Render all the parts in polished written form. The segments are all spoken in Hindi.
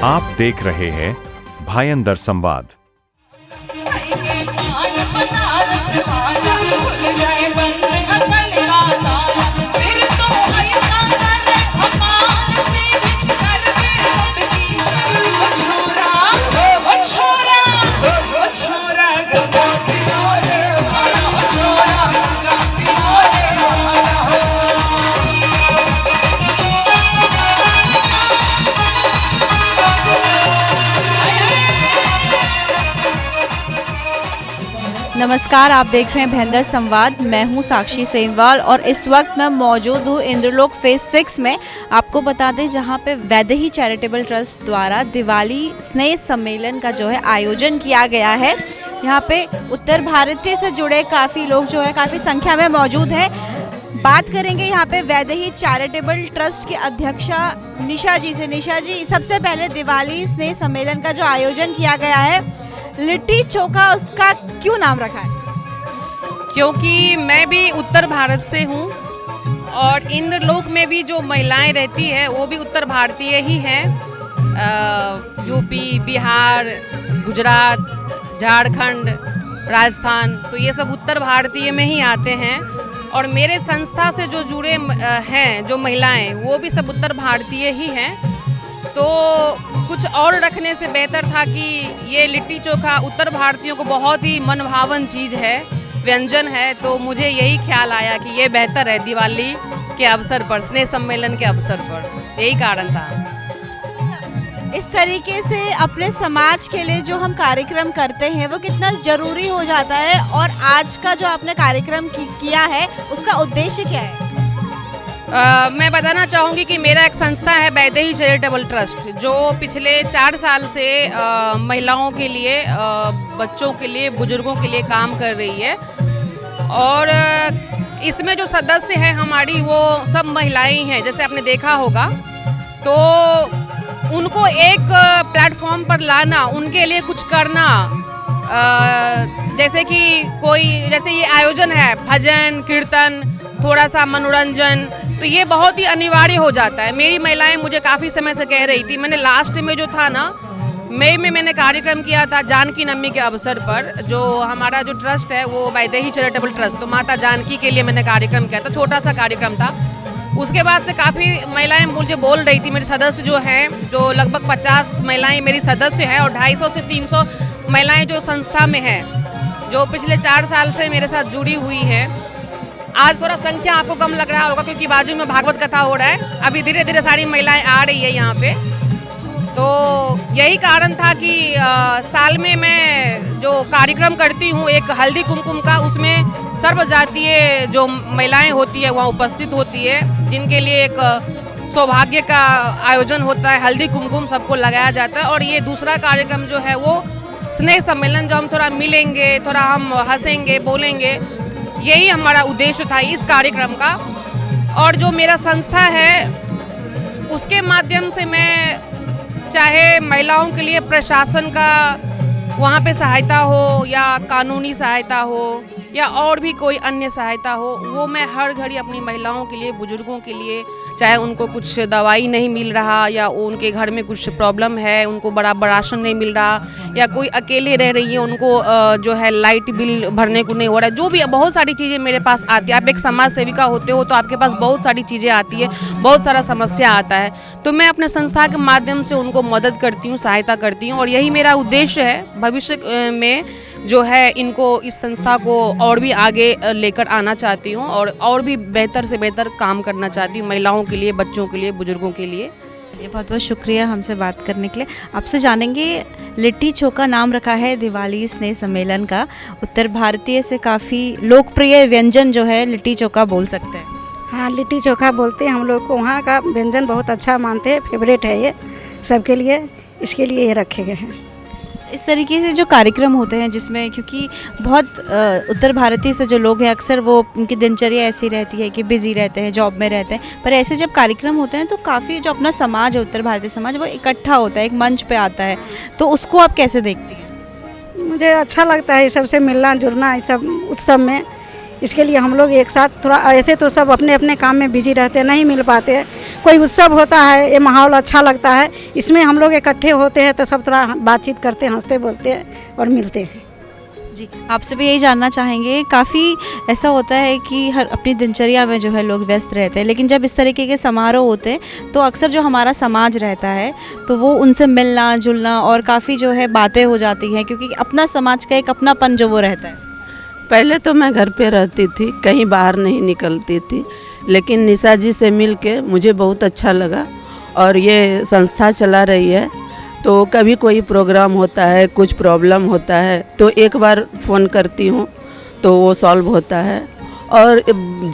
आप देख रहे हैं भायंदर संवाद। नमस्कार, आप देख रहे हैं भायंदर संवाद। मैं हूं साक्षी सेमवाल और इस वक्त मैं मौजूद हूं इंद्रलोक फेज 6 में। आपको बता दें जहां पे वैदेही चैरिटेबल ट्रस्ट द्वारा दिवाली स्नेह सम्मेलन का जो है आयोजन किया गया है। यहां पे उत्तर भारतीय से जुड़े काफ़ी लोग जो है काफ़ी संख्या में मौजूद हैं। बात करेंगे यहाँ पे वैदेही चैरिटेबल ट्रस्ट के अध्यक्षा निशा जी से। निशा जी, सबसे पहले दिवाली स्नेह सम्मेलन का जो आयोजन किया गया है, लिट्टी चोखा, उसका क्यों नाम रखा है? क्योंकि मैं भी उत्तर भारत से हूँ और इंद्रलोक में भी जो महिलाएं रहती है वो भी उत्तर भारतीय ही हैं। यूपी, बिहार, गुजरात, झारखंड, राजस्थान, तो ये सब उत्तर भारतीय में ही आते हैं। और मेरे संस्था से जो जुड़े हैं जो महिलाएं, वो भी सब उत्तर भारतीय ही हैं। तो कुछ और रखने से बेहतर था कि ये लिट्टी चोखा उत्तर भारतीयों को बहुत ही मनभावन चीज़ है, व्यंजन है। तो मुझे यही ख्याल आया कि ये बेहतर है दिवाली के अवसर पर, स्नेह सम्मेलन के अवसर पर, यही कारण था। इस तरीके से अपने समाज के लिए जो हम कार्यक्रम करते हैं वो कितना ज़रूरी हो जाता है, और आज का जो आपने कार्यक्रम किया है उसका उद्देश्य क्या है? मैं बताना चाहूँगी कि मेरा एक संस्था है वैदेही चैरिटेबल ट्रस्ट, जो पिछले 4 साल से महिलाओं के लिए, बच्चों के लिए, बुजुर्गों के लिए काम कर रही है। और इसमें जो सदस्य हैं हमारी, वो सब महिलाएं हैं, जैसे आपने देखा होगा। तो उनको एक प्लेटफॉर्म पर लाना, उनके लिए कुछ करना, जैसे कि जैसे ये आयोजन है, भजन कीर्तन, थोड़ा सा मनोरंजन, तो ये बहुत ही अनिवार्य हो जाता है। मेरी महिलाएं मुझे काफ़ी समय से कह रही थी, मैंने लास्ट में जो था ना, मई में मैंने कार्यक्रम किया था जानकी नवमी के अवसर पर। जो हमारा जो ट्रस्ट है वो वैदेही चैरिटेबल ट्रस्ट, तो माता जानकी के लिए मैंने कार्यक्रम किया था, छोटा सा कार्यक्रम था। उसके बाद से काफ़ी महिलाएं मुझे बोल रही थी, मेरे सदस्य जो हैं, जो लगभग 50 महिलाएं मेरी सदस्य हैं और 250 से 300 महिलाएं जो संस्था में हैं, जो पिछले 4 साल से मेरे साथ जुड़ी हुई है। आज थोड़ा संख्या आपको कम लग रहा होगा क्योंकि बाजू में भागवत कथा हो रहा है, अभी धीरे धीरे सारी महिलाएं आ रही है यहाँ पे। तो यही कारण था कि साल में मैं जो कार्यक्रम करती हूँ एक हल्दी कुमकुम का, उसमें सर्व जातीय जो महिलाएं होती है वहाँ उपस्थित होती है, जिनके लिए एक सौभाग्य का आयोजन होता है, हल्दी कुमकुम सबको लगाया जाता है। और ये दूसरा कार्यक्रम जो है वो स्नेह सम्मेलन, जो हम थोड़ा मिलेंगे, थोड़ा हम हंसेंगे, बोलेंगे, यही हमारा उद्देश्य था इस कार्यक्रम का। और जो मेरा संस्था है उसके माध्यम से मैं, चाहे महिलाओं के लिए प्रशासन का वहाँ पे सहायता हो या कानूनी सहायता हो या और भी कोई अन्य सहायता हो, वो मैं हर घड़ी अपनी महिलाओं के लिए, बुजुर्गों के लिए, चाहे उनको कुछ दवाई नहीं मिल रहा या उनके घर में कुछ प्रॉब्लम है, उनको बराबर राशन नहीं मिल रहा, या कोई अकेले रह रही है, उनको जो है लाइट बिल भरने को नहीं हो रहा है, जो भी बहुत सारी चीज़ें मेरे पास आती है। आप एक समाज सेविका होते हो तो आपके पास बहुत सारी चीज़ें आती है, बहुत सारा समस्या आता है, तो मैं अपने संस्था के माध्यम से उनको मदद करती हूँ, सहायता करती हूँ। और यही मेरा उद्देश्य है भविष्य में, जो है इनको, इस संस्था को और भी आगे लेकर आना चाहती हूँ और भी बेहतर से बेहतर काम करना चाहती हूँ महिलाओं के लिए, बच्चों के लिए, बुजुर्गों के लिए। बहुत बहुत शुक्रिया हमसे बात करने के लिए। आपसे जानेंगे, लिट्टी चोखा नाम रखा है दिवाली स्नेह सम्मेलन का, उत्तर भारतीय से काफ़ी लोकप्रिय व्यंजन जो है लिट्टी चोखा बोल सकते हैं। हाँ, लिट्टी चोखा बोलते हैं हम लोग को, वहाँ का व्यंजन बहुत अच्छा मानते हैं, फेवरेट है ये सबके लिए, इसके लिए ये रखे गए हैं। इस तरीके से जो कार्यक्रम होते हैं जिसमें, क्योंकि बहुत उत्तर भारतीय से जो लोग हैं अक्सर वो उनकी दिनचर्या ऐसी रहती है कि बिज़ी रहते हैं, जॉब में रहते हैं, पर ऐसे जब कार्यक्रम होते हैं तो काफ़ी जो अपना समाज है, उत्तर भारतीय समाज, वो इकट्ठा होता है, एक मंच पे आता है, तो उसको आप कैसे देखती हैं? मुझे अच्छा लगता है ये सबसे मिलना जुलना, इस सब उत्सव में इसके लिए हम लोग एक साथ थोड़ा, ऐसे तो सब अपने अपने काम में बिजी रहते हैं, नहीं मिल पाते हैं। कोई उत्सव होता है, ये माहौल अच्छा लगता है, इसमें हम लोग इकट्ठे होते हैं तो सब थोड़ा बातचीत करते हैं, हंसते बोलते हैं और मिलते हैं। जी, आपसे भी यही जानना चाहेंगे, काफ़ी ऐसा होता है कि हर अपनी दिनचर्या में जो है लोग व्यस्त रहते हैं, लेकिन जब इस तरीके के समारोह होते हैं तो अक्सर जो हमारा समाज रहता है तो वो उनसे मिलना जुलना और काफ़ी जो है बातें हो जाती हैं, क्योंकि अपना समाज का एक अपनापन जो वो रहता है। पहले तो मैं घर पे रहती थी, कहीं बाहर नहीं निकलती थी, लेकिन निशा जी से मिल के मुझे बहुत अच्छा लगा। और ये संस्था चला रही है, तो कभी कोई प्रोग्राम होता है, कुछ प्रॉब्लम होता है तो एक बार फ़ोन करती हूँ तो वो सॉल्व होता है। और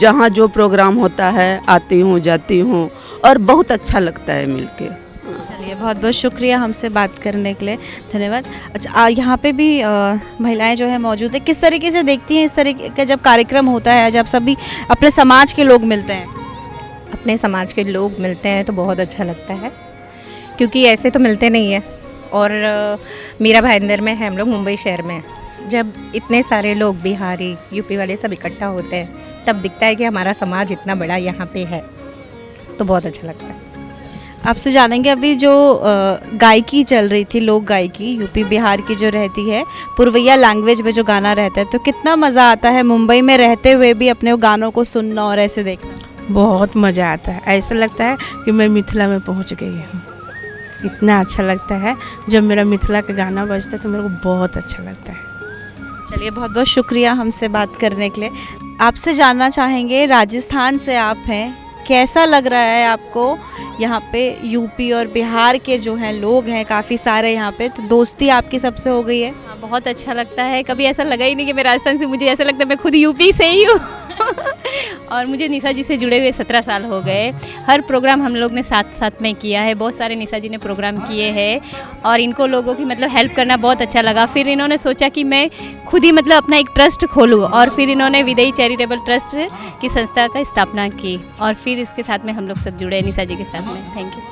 जहाँ जो प्रोग्राम होता है आती हूँ, जाती हूँ और बहुत अच्छा लगता है मिल के। चलिए, बहुत बहुत शुक्रिया हमसे बात करने के लिए, धन्यवाद। अच्छा, यहाँ पे भी महिलाएं जो है मौजूद है, किस तरीके से देखती हैं इस तरीके का जब कार्यक्रम होता है, जब सभी अपने समाज के लोग मिलते हैं? अपने समाज के लोग मिलते हैं तो बहुत अच्छा लगता है, क्योंकि ऐसे तो मिलते नहीं है। और मीरा भाईंदर में है, हम लोग मुंबई शहर में हैं। जब इतने सारे लोग बिहारी, यूपी वाले सब इकट्ठा होते हैं तब दिखता है कि हमारा समाज इतना बड़ा यहाँ पे है, तो बहुत अच्छा लगता है। आपसे जानेंगे, अभी जो गायकी चल रही थी, लोक गायकी यूपी बिहार की जो रहती है, पुरवैया लैंग्वेज में जो गाना रहता है, तो कितना मज़ा आता है मुंबई में रहते हुए भी अपने गानों को सुनना और ऐसे देखना? बहुत मज़ा आता है, ऐसा लगता है कि मैं मिथिला में पहुंच गई हूँ। इतना अच्छा लगता है जब मेरा मिथिला का गाना बजता है तो मेरे को बहुत अच्छा लगता है। चलिए, बहुत बहुत शुक्रिया हमसे बात करने के लिए। आपसे जानना चाहेंगे, राजस्थान से आप हैं, कैसा लग रहा है आपको यहाँ पे? यूपी और बिहार के जो हैं लोग हैं काफ़ी सारे यहाँ पे, तो दोस्ती आपकी सबसे हो गई है? हाँ, बहुत अच्छा लगता है। कभी ऐसा लगा ही नहीं कि मैं राजस्थान से, मुझे ऐसा लगता है मैं खुद यूपी से ही हूँ। और मुझे निशा जी से जुड़े हुए 17 साल हो गए। हर प्रोग्राम हम लोग ने साथ साथ में किया है, बहुत सारे निशा जी ने प्रोग्राम किए हैं और इनको लोगों की मतलब हेल्प करना बहुत अच्छा लगा। फिर इन्होंने सोचा कि मैं खुद ही मतलब अपना एक ट्रस्ट खोलूँ और फिर इन्होंने विदेही चैरिटेबल ट्रस्ट की संस्था का स्थापना की और फिर इसके साथ में हम लोग सब जुड़े निशा जी के साथ में। Thank you.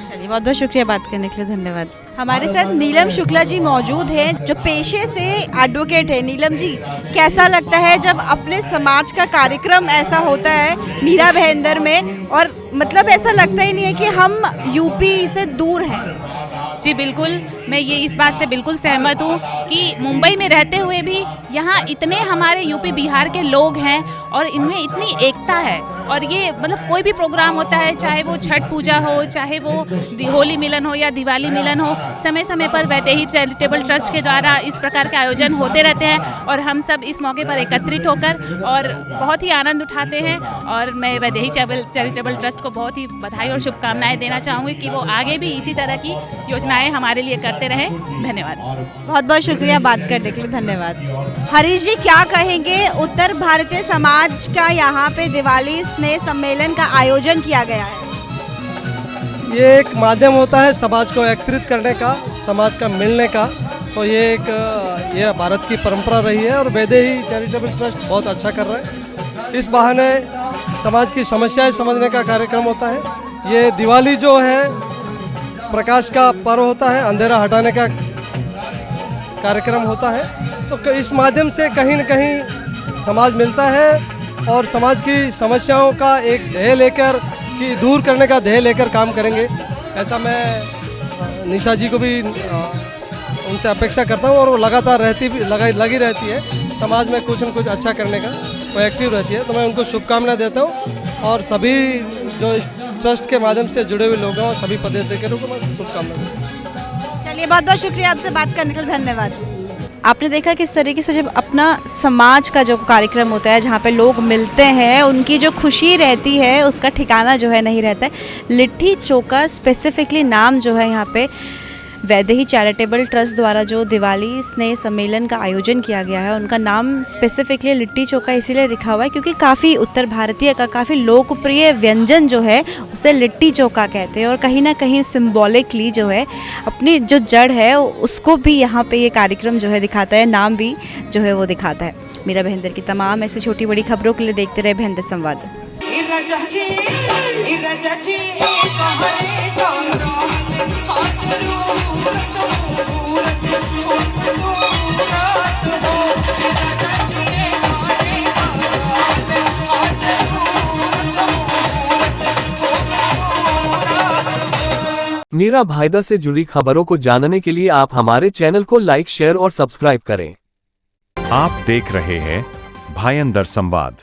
चलिए, बहुत बहुत शुक्रिया बात करने के लिए, धन्यवाद। हमारे साथ नीलम शुक्ला जी मौजूद हैं, जो पेशे से एडवोकेट है। नीलम जी, कैसा लगता है जब अपने समाज का कार्यक्रम ऐसा होता है मीरा भाईंदर में, और मतलब ऐसा लगता ही नहीं है कि हम यूपी से दूर हैं? जी बिल्कुल, मैं ये इस बात से बिल्कुल सहमत हूँ कि मुंबई में रहते हुए भी यहाँ इतने हमारे यूपी बिहार के लोग हैं और इनमें इतनी एकता है। और ये मतलब कोई भी प्रोग्राम होता है, चाहे वो छठ पूजा हो, चाहे वो होली मिलन हो या दिवाली मिलन हो, समय समय पर वैदेही चैरिटेबल ट्रस्ट के द्वारा इस प्रकार के आयोजन होते रहते हैं और हम सब इस मौके पर एकत्रित होकर और बहुत ही आनंद उठाते हैं। और मैं वैदेही चैरिटेबल ट्रस्ट को बहुत ही बधाई और शुभकामनाएं देना चाहूँगी कि वो आगे भी इसी तरह की योजनाएं हमारे लिए करते रहें। धन्यवाद। बहुत बहुत शुक्रिया बात करने के लिए, धन्यवाद। हरीश जी, क्या कहेंगे, उत्तर भारतीय समाज का यहाँ पे दिवाली स्नेह सम्मेलन का आयोजन किया गया है? ये एक माध्यम होता है समाज को एकत्रित करने का, समाज का मिलने का। तो ये भारत की परंपरा रही है और वैदेही चैरिटेबल ट्रस्ट बहुत अच्छा कर रहा है। इस बहाने समाज की समस्याएं समझने का कार्यक्रम होता है। ये दिवाली जो है प्रकाश का पर्व होता है, अंधेरा हटाने का कार्यक्रम होता है। तो इस माध्यम से कहीं न कहीं समाज मिलता है और समाज की समस्याओं का एक ध्येय लेकर, कि दूर करने का ध्येय लेकर काम करेंगे। ऐसा मैं निशा जी को भी उनसे अपेक्षा करता हूँ और वो लगातार लगी रहती है समाज में कुछ न कुछ अच्छा करने का, वो एक्टिव रहती है। तो मैं उनको शुभकामनाएं देता हूँ और सभी जो इस ट्रस्ट के माध्यम से जुड़े हुए लोग हैं और सभी पदाधिकारियों को मैं शुभकामनाएं देता हूँ। चलिए, बहुत बहुत शुक्रिया आपसे बात करने के लिए, धन्यवाद। आपने देखा किस तरीके से जब अपना समाज का जो कार्यक्रम होता है, जहाँ पे लोग मिलते हैं, उनकी जो खुशी रहती है उसका ठिकाना जो है नहीं रहता है। लिट्टी चोखा स्पेसिफिकली नाम जो है यहाँ पे वैदेही चैरिटेबल ट्रस्ट द्वारा जो दिवाली स्नेह सम्मेलन का आयोजन किया गया है, उनका नाम स्पेसिफिकली लिट्टी चोखा इसीलिए लिखा हुआ है क्योंकि काफ़ी उत्तर भारतीय का काफ़ी लोकप्रिय व्यंजन जो है उसे लिट्टी चोखा कहते हैं और कहीं ना कहीं सिम्बॉलिकली जो है अपनी जो जड़ है उसको भी यहाँ पे ये कार्यक्रम जो है दिखाता है, नाम भी जो है वो दिखाता है। मीरा भाईंदर की तमाम ऐसी छोटी बड़ी खबरों के लिए देखते रहे भाईंदर संवाद। मीरा भाईदा से जुड़ी खबरों को जानने के लिए आप हमारे चैनल को लाइक, शेयर और सब्सक्राइब करें। आप देख रहे हैं भायंदर संवाद।